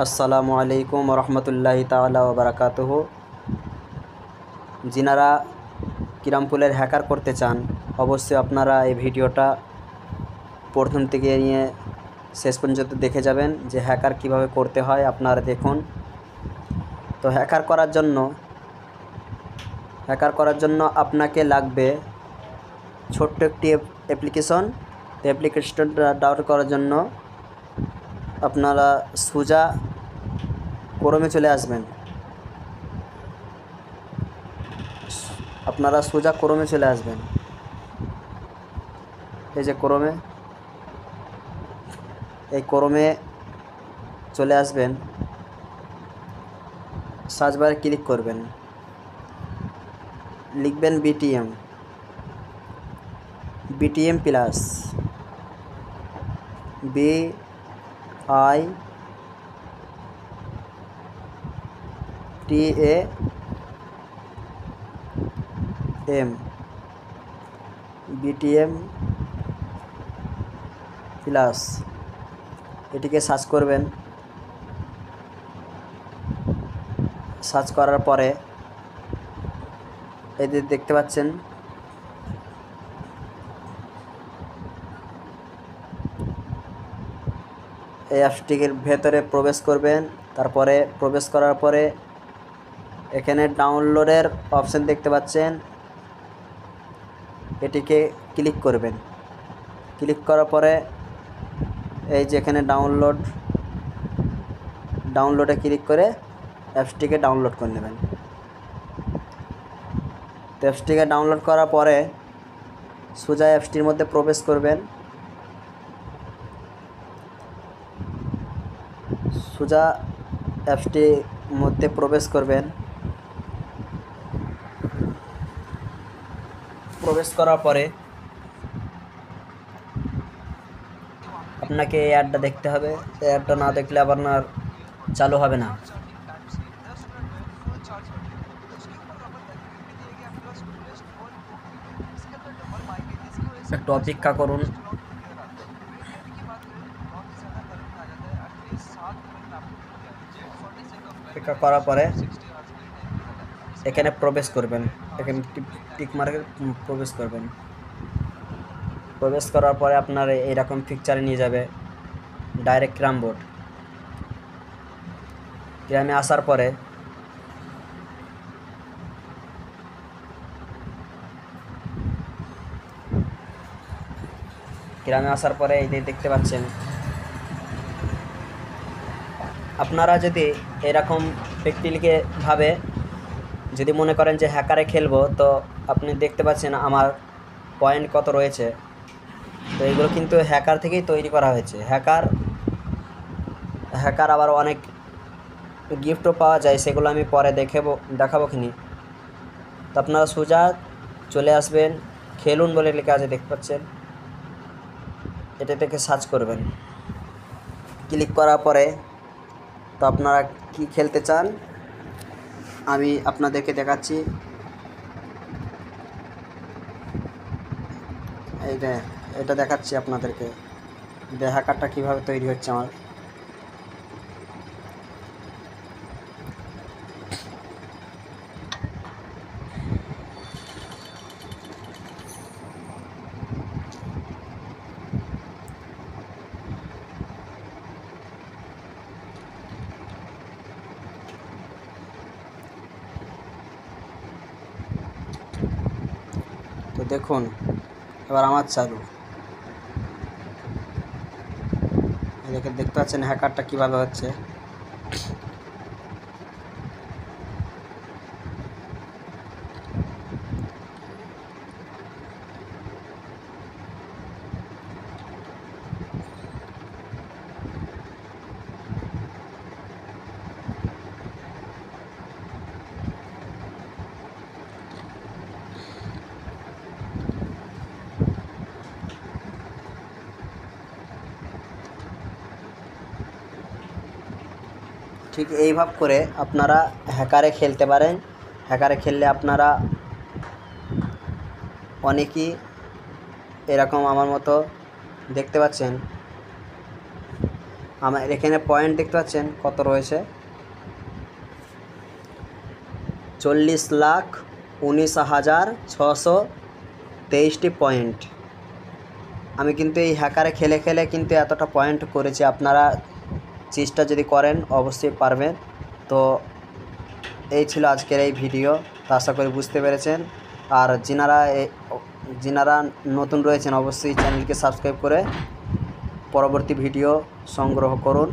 আসসালামু আলাইকুম রহমতুল্লাহি তাআলা ওয়া বারাকাতুহু। যিনারা কিরামপুলের হ্যাকার করতে চান অবশ্যই আপনারা এই ভিডিওটা প্রথম থেকে নিয়ে শেষ পর্যন্ত দেখে যাবেন যে হ্যাকার কিভাবে করতে হয়। আপনারা দেখুন। তো হ্যাকার করার জন্য আপনাকে লাগবে ছোট্ট একটি অ্যাপ্লিকেশন। তো অ্যাপ্লিকেশনটা ডাউনলোড করার জন্য আপনারা সোজা ক্রোমে চলে আসবেন। এই যে ক্রোমে, এই ক্রোমে চলে আসবেন। সার্চ বারে ক্লিক করবেন, লিখবেন BTM plus, BITAM, BTM plus, এটিকে সার্চ করবেন। সার্চ করার পরে এই যে দেখতে পাচ্ছেন এই অ্যাপসটির ভেতরে প্রবেশ করবেন। তারপরে প্রবেশ করার পরে এখানে ডাউনলোডের অপশান দেখতে পাচ্ছেন, এটিকে ক্লিক করবেন। ক্লিক করার পরে এই যে এখানে ডাউনলোডে ক্লিক করে অ্যাপসটিকে ডাউনলোড করে নেবেন। তো অ্যাপসটিকে ডাউনলোড করার পরে সোজা অ্যাপসটির মধ্যে প্রবেশ করবেন। সোজা অ্যাপসটির মধ্যে প্রবেশ করার পরে আপনাকে এই অ্যাডটা দেখতে হবে। এই অ্যাডটা না দেখলে আপনার চালু হবে না। একটু অপেক্ষা করুন। অপেক্ষা করার পরে এখানে প্রবেশ করবেন। এখানে টিক মার্কে প্রবেশ করবেন। প্রবেশ করার পরে আপনার এইরকম পিকচারে নিয়ে যাবে ডাইরেক্ট ক্রাম বোর্ড। গ্রামে আসার পরে এই যে দেখতে পাচ্ছেন, আপনারা যদি এরকম প্র্যাকটিক্যালি ভাবে যদি মনে করেন যে হ্যাকারে খেলবো, তো আপনি দেখতে পাচ্ছেন আমার পয়েন্ট কত রয়েছে। তো এগুলো কিন্তু হ্যাকার থেকেই তৈরি করা হয়েছে। হ্যাকার আবার অনেক গিফটও পাওয়া যায়, সেগুলো আমি পরে দেখাবো কিনি। তো আপনারা সোজা চলে আসবেন, খেলুন বলে লেখা আছে দেখতে পাচ্ছেন, এটা থেকে সার্চ করবেন। ক্লিক করার পরে তো আপনারা কি খেলতে চান আমি আপনাদেরকে দেখাচ্ছি। এটা দেখাচ্ছি আপনাদেরকে যে হ্যাকারটা কীভাবে তৈরি হচ্ছে আমার। তো দেখুন এবার আমার চালু। দেখতে পাচ্ছেন হ্যাকারটা কীভাবে হচ্ছে। ঠিক এইভাবে করে আপনারা হ্যাকারে খেলতে পারেন। হ্যাকারে খেললে আপনারা অনেকেই এরকম আমার মতো দেখতে পাচ্ছেন আমার এখানে পয়েন্ট দেখতে পাচ্ছেন কত রয়েছে, 40,19,623টি পয়েন্ট। আমি কিন্তু এই হ্যাকারে খেলে খেলে কিন্তু এতটা পয়েন্ট করেছি। আপনারা চেষ্টা যদি করেন অবশ্যই পারবেন। তো এই ছিল আজকের এই ভিডিও, তো আশা করি বুঝতে পেরেছেন। আর যিনারা নতুন রয়েছেন অবশ্যই চ্যানেলকে সাবস্ক্রাইব করে পরবর্তী ভিডিও সংগ্রহ করুন।